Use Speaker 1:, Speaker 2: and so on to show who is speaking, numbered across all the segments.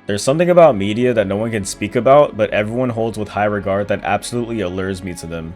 Speaker 1: There's something about media that no one can speak about, but everyone holds with high regard that absolutely allures me to them.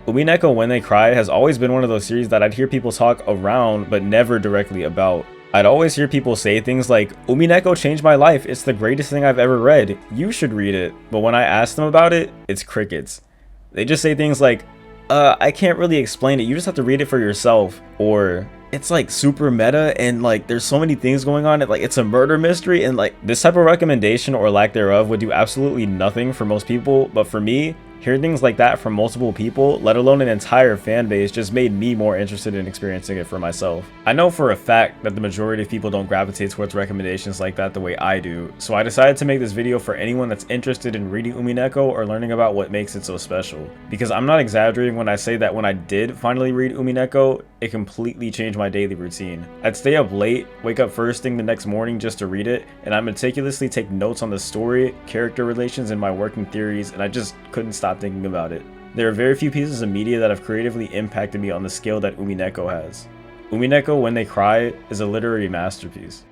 Speaker 1: Umineko When They Cry has always been one of those series that I'd hear people talk around but never directly about. I'd always hear people say things like, "Umineko changed my life, it's the greatest thing I've ever read, you should read it," but when I ask them about it, it's crickets. They just say things like, I can't really explain it, you just have to read it for yourself, or it's like super meta and like there's so many things going on, it's a murder mystery, and like this type of recommendation or lack thereof would do absolutely nothing for most people, but for me, hearing things like that from multiple people, let alone an entire fan base, just made me more interested in experiencing it for myself. I know for a fact that the majority of people don't gravitate towards recommendations like that the way I do, so I decided to make this video for anyone that's interested in reading Umineko or learning about what makes it so special. Because I'm not exaggerating when I say that when I did finally read Umineko, it completely changed my daily routine. I'd stay up late, wake up first thing the next morning just to read it, and I meticulously take notes on the story, character relations, and my working theories, and I just couldn't stop thinking about it. There are very few pieces of media that have creatively impacted me on the scale that Umineko has. Umineko When They Cry is a literary masterpiece.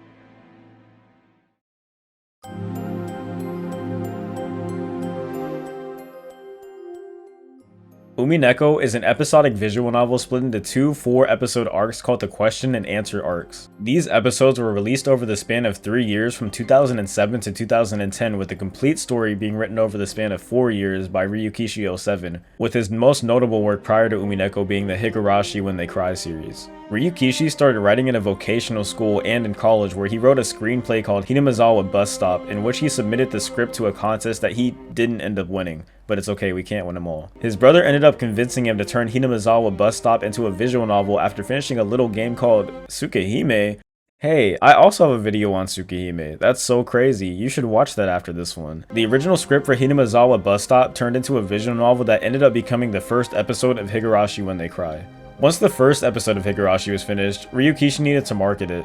Speaker 1: Umineko is an episodic visual novel split into two 4-episode arcs called the Question and Answer arcs. These episodes were released over the span of 3 years from 2007 to 2010, with the complete story being written over the span of 4 years by Ryukishi 07, with his most notable work prior to Umineko being the Higurashi When They Cry series. Ryukishi started writing in a vocational school and in college, where he wrote a screenplay called Hinamizawa Bus Stop, in which he submitted the script to a contest that he didn't end up winning. But it's okay, we can't win them all. His brother ended up convincing him to turn Hinamizawa Bus Stop into a visual novel after finishing a little game called Tsukihime. Hey, I also have a video on Tsukihime. That's so crazy. You should watch that after this one. The original script for Hinamizawa Bus Stop turned into a visual novel that ended up becoming the first episode of Higurashi When They Cry. Once the first episode of Higurashi was finished, Ryukishi needed to market it.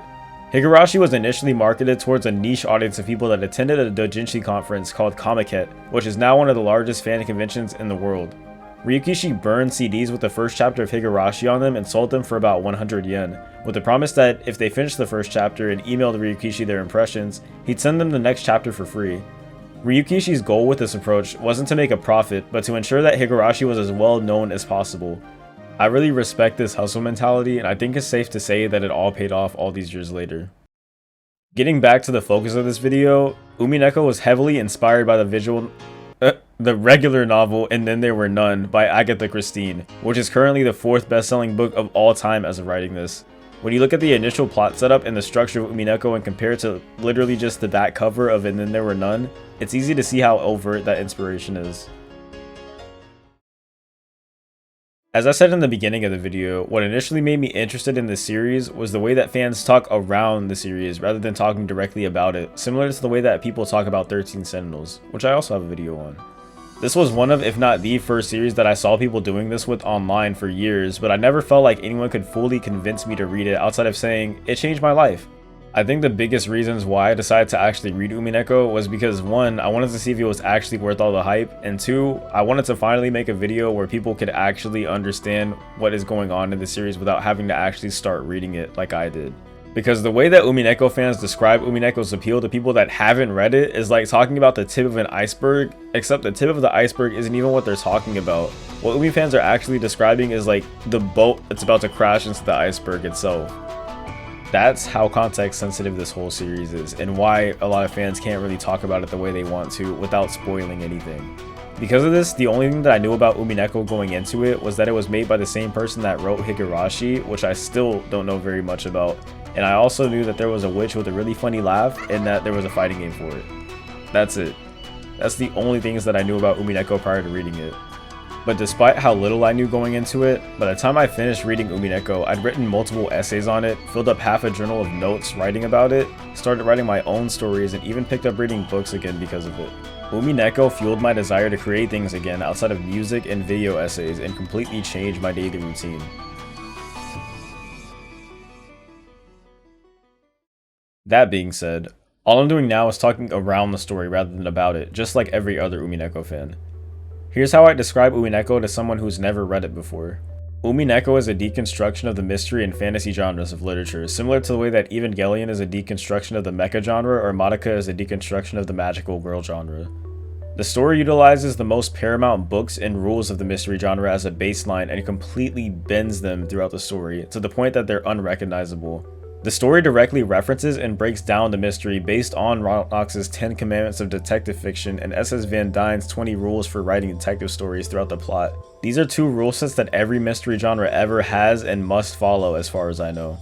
Speaker 1: Higurashi was initially marketed towards a niche audience of people that attended a doujinshi conference called Comiket, which is now one of the largest fan conventions in the world. Ryukishi burned CDs with the first chapter of Higurashi on them and sold them for about 100 yen, with the promise that if they finished the first chapter and emailed Ryukishi their impressions, he'd send them the next chapter for free. Ryukishi's goal with this approach wasn't to make a profit, but to ensure that Higurashi was as well known as possible. I really respect this hustle mentality, and I think it's safe to say that it all paid off all these years later. Getting back to the focus of this video, Umineko was heavily inspired by the regular novel And Then There Were None by Agatha Christie, which is currently the 4th best-selling book of all time as of writing this. When you look at the initial plot setup and the structure of Umineko and compare it to literally just the back cover of And Then There Were None, it's easy to see how overt that inspiration is. As I said in the beginning of the video, what initially made me interested in this series was the way that fans talk around the series rather than talking directly about it, similar to the way that people talk about 13 Sentinels, which I also have a video on. This was one of, if not the first series that I saw people doing this with online for years, but I never felt like anyone could fully convince me to read it outside of saying, "It changed my life." I think the biggest reasons why I decided to actually read Umineko was because 1, I wanted to see if it was actually worth all the hype, and 2, I wanted to finally make a video where people could actually understand what is going on in the series without having to actually start reading it like I did. Because the way that Umineko fans describe Umineko's appeal to people that haven't read it is like talking about the tip of an iceberg, except the tip of the iceberg isn't even what they're talking about. What Umi fans are actually describing is like the boat that's about to crash into the iceberg itself. That's how context sensitive this whole series is, and why a lot of fans can't really talk about it the way they want to without spoiling anything. Because of this, the only thing that I knew about Umineko going into it was that it was made by the same person that wrote Higurashi, which I still don't know very much about, and I also knew that there was a witch with a really funny laugh and that there was a fighting game for it. That's it. That's the only things that I knew about Umineko prior to reading it. But despite how little I knew going into it, by the time I finished reading Umineko, I'd written multiple essays on it, filled up half a journal of notes writing about it, started writing my own stories, and even picked up reading books again because of it. Umineko fueled my desire to create things again outside of music and video essays and completely changed my daily routine. That being said, all I'm doing now is talking around the story rather than about it, just like every other Umineko fan. Here's how I describe Umineko to someone who's never read it before. Umineko is a deconstruction of the mystery and fantasy genres of literature, similar to the way that Evangelion is a deconstruction of the mecha genre or Madoka is a deconstruction of the magical girl genre. The story utilizes the most paramount books and rules of the mystery genre as a baseline and completely bends them throughout the story, to the point that they're unrecognizable. The story directly references and breaks down the mystery based on Ronald Knox's 10 Commandments of Detective Fiction and S.S. Van Dyne's 20 Rules for Writing Detective Stories throughout the plot. These are two rule sets that every mystery genre ever has and must follow as far as I know.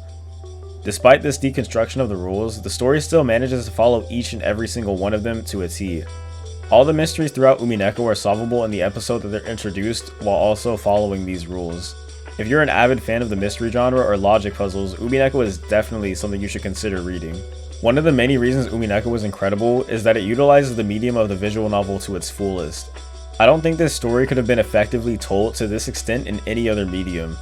Speaker 1: Despite this deconstruction of the rules, the story still manages to follow each and every single one of them to a T. All the mysteries throughout Umineko are solvable in the episode that they're introduced while also following these rules. If you're an avid fan of the mystery genre or logic puzzles, Umineko is definitely something you should consider reading. One of the many reasons Umineko was incredible is that it utilizes the medium of the visual novel to its fullest. I don't think this story could have been effectively told to this extent in any other medium.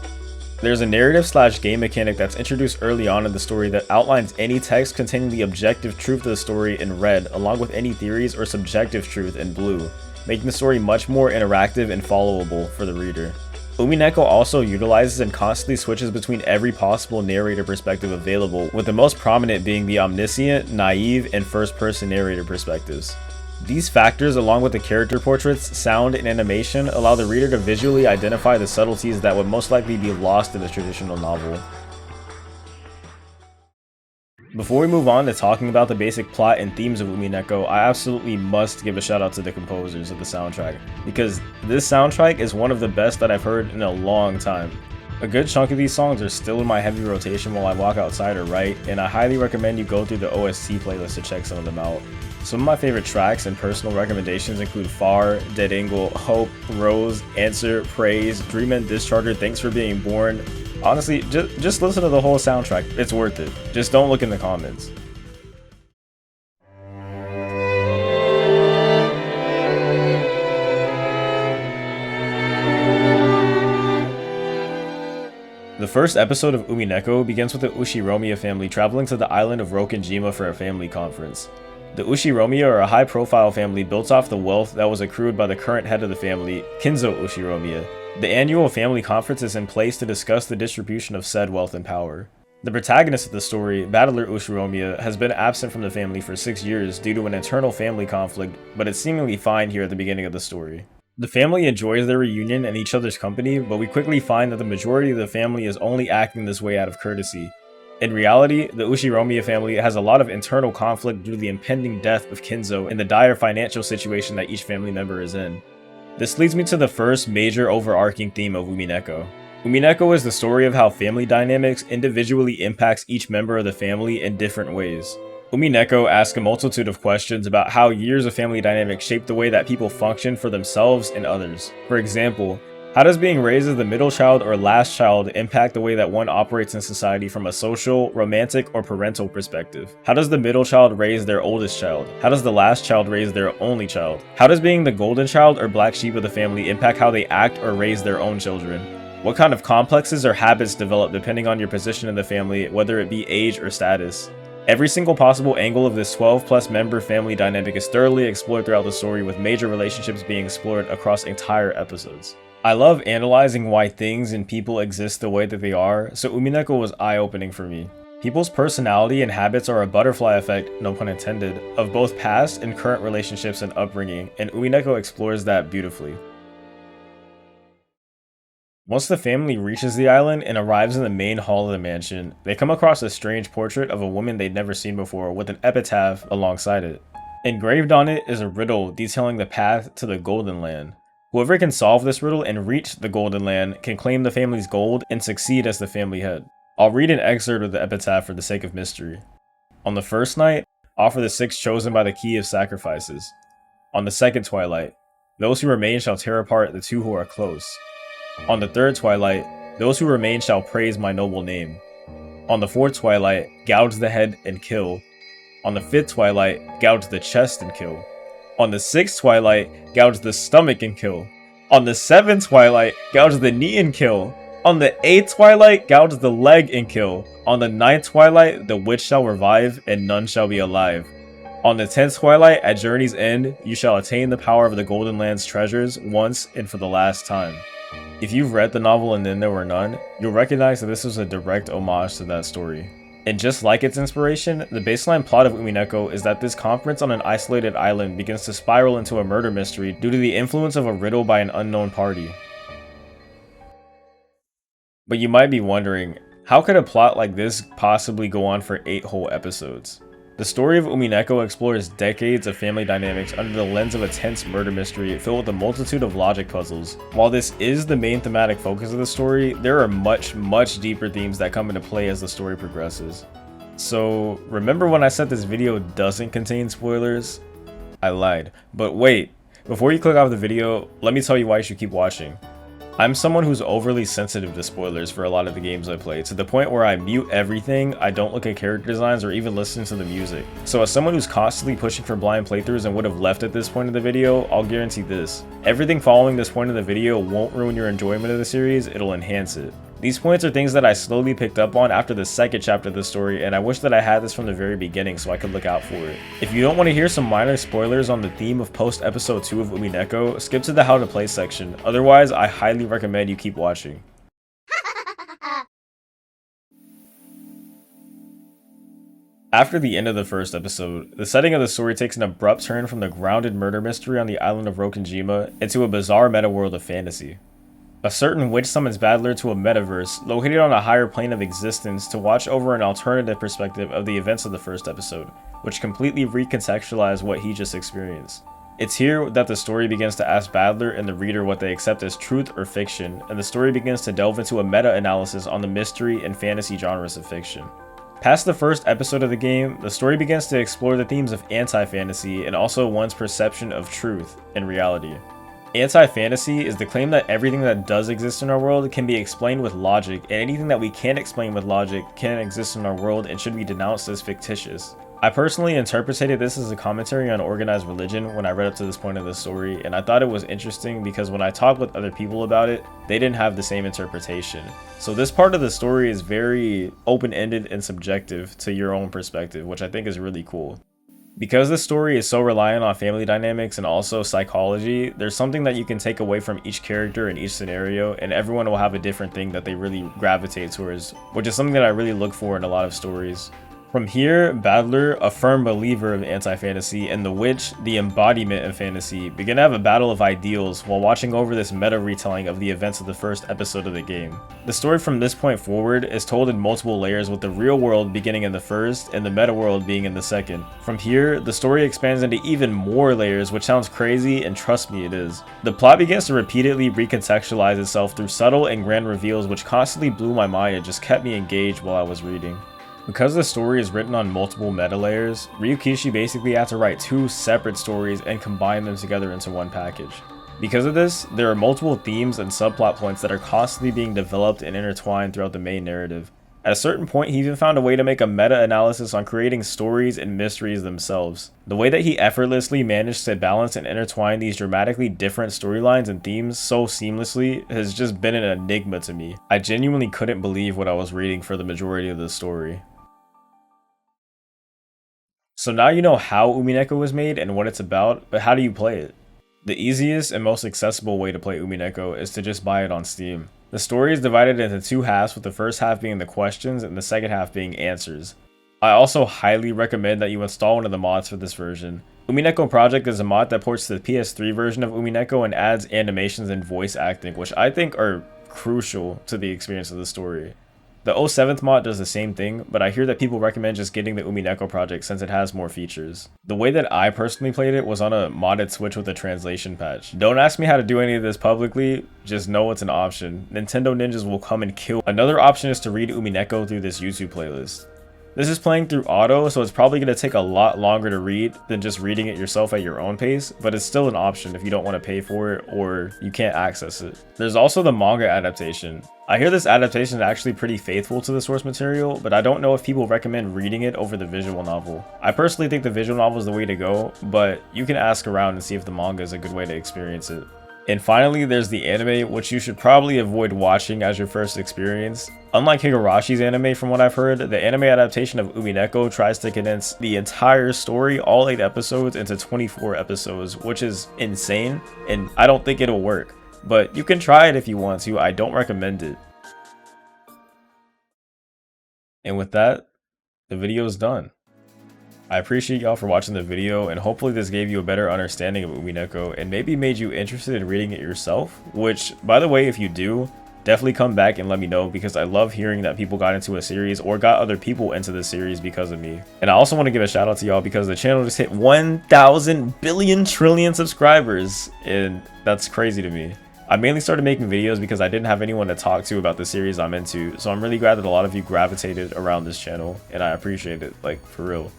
Speaker 1: There's a narrative/game mechanic that's introduced early on in the story that outlines any text containing the objective truth of the story in red, along with any theories or subjective truth in blue, making the story much more interactive and followable for the reader. Umineko also utilizes and constantly switches between every possible narrator perspective available, with the most prominent being the omniscient, naive, and first-person narrator perspectives. These factors, along with the character portraits, sound, and animation, allow the reader to visually identify the subtleties that would most likely be lost in a traditional novel. Before we move on to talking about the basic plot and themes of Umineko, I absolutely must give a shout out to the composers of the soundtrack, because this soundtrack is one of the best that I've heard in a long time. A good chunk of these songs are still in my heavy rotation while I walk outside or write, and I highly recommend you go through the OST playlist to check some of them out. Some of my favorite tracks and personal recommendations include Far, Dead Angle, Hope, Rose, Answer, Praise, Dream and Discharger, Thanks for Being Born. Honestly, just listen to the whole soundtrack, it's worth it. Just don't look in the comments. The first episode of Umineko begins with the Ushiromiya family traveling to the island of Rokenjima for a family conference. The Ushiromiya are a high-profile family built off the wealth that was accrued by the current head of the family, Kinzo Ushiromiya. The annual family conference is in place to discuss the distribution of said wealth and power. The protagonist of the story, Battler Ushiromiya, has been absent from the family for 6 years due to an internal family conflict, but it's seemingly fine here at the beginning of the story. The family enjoys their reunion and each other's company, but we quickly find that the majority of the family is only acting this way out of courtesy. In reality, the Ushiromiya family has a lot of internal conflict due to the impending death of Kinzo and the dire financial situation that each family member is in. This leads me to the first major overarching theme of Umineko. Umineko is the story of how family dynamics individually impacts each member of the family in different ways. Umineko asks a multitude of questions about how years of family dynamics shape the way that people function for themselves and others. For example, how does being raised as the middle child or last child impact the way that one operates in society from a social, romantic, or parental perspective? How does the middle child raise their oldest child? How does the last child raise their only child? How does being the golden child or black sheep of the family impact how they act or raise their own children? What kind of complexes or habits develop depending on your position in the family, whether it be age or status? Every single possible angle of this 12+ member family dynamic is thoroughly explored throughout the story, with major relationships being explored across entire episodes. I love analyzing why things and people exist the way that they are, so Umineko was eye-opening for me. People's personality and habits are a butterfly effect, no pun intended, of both past and current relationships and upbringing, and Umineko explores that beautifully. Once the family reaches the island and arrives in the main hall of the mansion, they come across a strange portrait of a woman they'd never seen before with an epitaph alongside it. Engraved on it is a riddle detailing the path to the Golden Land. Whoever can solve this riddle and reach the Golden Land can claim the family's gold and succeed as the family head. I'll read an excerpt of the epitaph for the sake of mystery. On the first night, offer the 6 chosen by the key of sacrifices. On the second twilight, those who remain shall tear apart the 2 who are close. On the third twilight, those who remain shall praise my noble name. On the fourth twilight, gouge the head and kill. On the fifth twilight, gouge the chest and kill. On the 6th twilight, gouge the stomach and kill. On the 7th twilight, gouge the knee and kill. On the 8th twilight, gouge the leg and kill. On the 9th twilight, the witch shall revive, and none shall be alive. On the 10th twilight, at journey's end, you shall attain the power of the Golden Land's treasures once and for the last time. If you've read the novel and then there were none, you'll recognize that this was a direct homage to that story. And just like its inspiration, the baseline plot of Umineko is that this conference on an isolated island begins to spiral into a murder mystery due to the influence of a riddle by an unknown party. But you might be wondering, how could a plot like this possibly go on for 8 whole episodes? The story of Umineko explores decades of family dynamics under the lens of a tense murder mystery filled with a multitude of logic puzzles. While this is the main thematic focus of the story, there are much deeper themes that come into play as the story progresses. So, remember when I said this video doesn't contain spoilers? I lied. But wait, before you click off the video, let me tell you why you should keep watching. I'm someone who's overly sensitive to spoilers for a lot of the games I play, to the point where I mute everything, I don't look at character designs or even listen to the music. So as someone who's constantly pushing for blind playthroughs and would have left at this point of the video, I'll guarantee this. Everything following this point of the video won't ruin your enjoyment of the series, it'll enhance it. These points are things that I slowly picked up on after the second chapter of the story, and I wish that I had this from the very beginning so I could look out for it. If you don't want to hear some minor spoilers on the theme of post-episode 2 of Umineko, skip to the how to play section, otherwise I highly recommend you keep watching. After the end of the first episode, the setting of the story takes an abrupt turn from the grounded murder mystery on the island of Rokenjima into a bizarre meta world of fantasy. A certain witch summons Badler to a metaverse located on a higher plane of existence to watch over an alternative perspective of the events of the first episode, which completely recontextualize what he just experienced. It's here that the story begins to ask Badler and the reader what they accept as truth or fiction, and the story begins to delve into a meta-analysis on the mystery and fantasy genres of fiction. Past the first episode of the game, the story begins to explore the themes of anti-fantasy and also one's perception of truth and reality. Anti-fantasy is the claim that everything that does exist in our world can be explained with logic, and anything that we can't explain with logic can't exist in our world and should be denounced as fictitious. I personally interpreted this as a commentary on organized religion when I read up to this point of the story, and I thought it was interesting because when I talked with other people about it, they didn't have the same interpretation. So this part of the story is very open-ended and subjective to your own perspective, which I think is really cool. Because this story is so reliant on family dynamics and also psychology, there's something that you can take away from each character in each scenario, and everyone will have a different thing that they really gravitate towards, which is something that I really look for in a lot of stories. From here, Badler, a firm believer of anti-fantasy, and the witch, the embodiment of fantasy, begin to have a battle of ideals while watching over this meta retelling of the events of the first episode of the game. The story from this point forward is told in multiple layers, with the real world beginning in the first and the meta world being in the second. From here, the story expands into even more layers, which sounds crazy, and trust me, it is. The plot begins to repeatedly recontextualize itself through subtle and grand reveals, which constantly blew my mind and just kept me engaged while I was reading. Because the story is written on multiple meta layers, Ryukishi basically had to write 2 separate stories and combine them together into one package. Because of this, there are multiple themes and subplot points that are constantly being developed and intertwined throughout the main narrative. At a certain point, he even found a way to make a meta-analysis on creating stories and mysteries themselves. The way that he effortlessly managed to balance and intertwine these dramatically different storylines and themes so seamlessly has just been an enigma to me. I genuinely couldn't believe what I was reading for the majority of the story. So now you know how Umineko was made and what it's about, but how do you play it? The easiest and most accessible way to play Umineko is to just buy it on Steam. The story is divided into 2 halves, with the first half being the questions and the second half being answers. I also highly recommend that you install one of the mods for this version. Umineko Project is a mod that ports to the PS3 version of Umineko and adds animations and voice acting, which I think are crucial to the experience of the story. The 07th mod does the same thing, but I hear that people recommend just getting the Umineko project since it has more features. The way that I personally played it was on a modded Switch with a translation patch. Don't ask me how to do any of this publicly, just know it's an option. Nintendo ninjas will come and kill. Another option is to read Umineko through this YouTube playlist. This is playing through auto, so it's probably going to take a lot longer to read than just reading it yourself at your own pace, but it's still an option if you don't want to pay for it or you can't access it. There's also the manga adaptation. I hear this adaptation is actually pretty faithful to the source material, but I don't know if people recommend reading it over the visual novel. I personally think the visual novel is the way to go, but you can ask around and see if the manga is a good way to experience it. And finally, there's the anime, which you should probably avoid watching as your first experience. Unlike Higurashi's anime, from what I've heard, the anime adaptation of Umineko tries to condense the entire story, all 8 episodes, into 24 episodes, which is insane, and I don't think it'll work. but you can try it if you want to. I don't recommend it. And with that, the video is done. I appreciate y'all for watching the video, and hopefully this gave you a better understanding of Umineko and maybe made you interested in reading it yourself, which, by the way, if you do, definitely come back and let me know, because I love hearing that people got into a series or got other people into the series because of me. And I also want to give a shout out to y'all because the channel just hit 1,000 billion trillion subscribers, and that's crazy to me. I mainly started making videos because I didn't have anyone to talk to about the series I'm into, so I'm really glad that a lot of you gravitated around this channel, and I appreciate it, like, for real.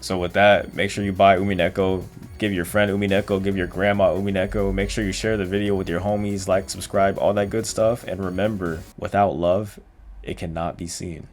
Speaker 1: So with that, make sure you buy Umineko, give your friend Umineko, give your grandma Umineko, make sure you share the video with your homies, like, subscribe, all that good stuff, and remember, without love, it cannot be seen.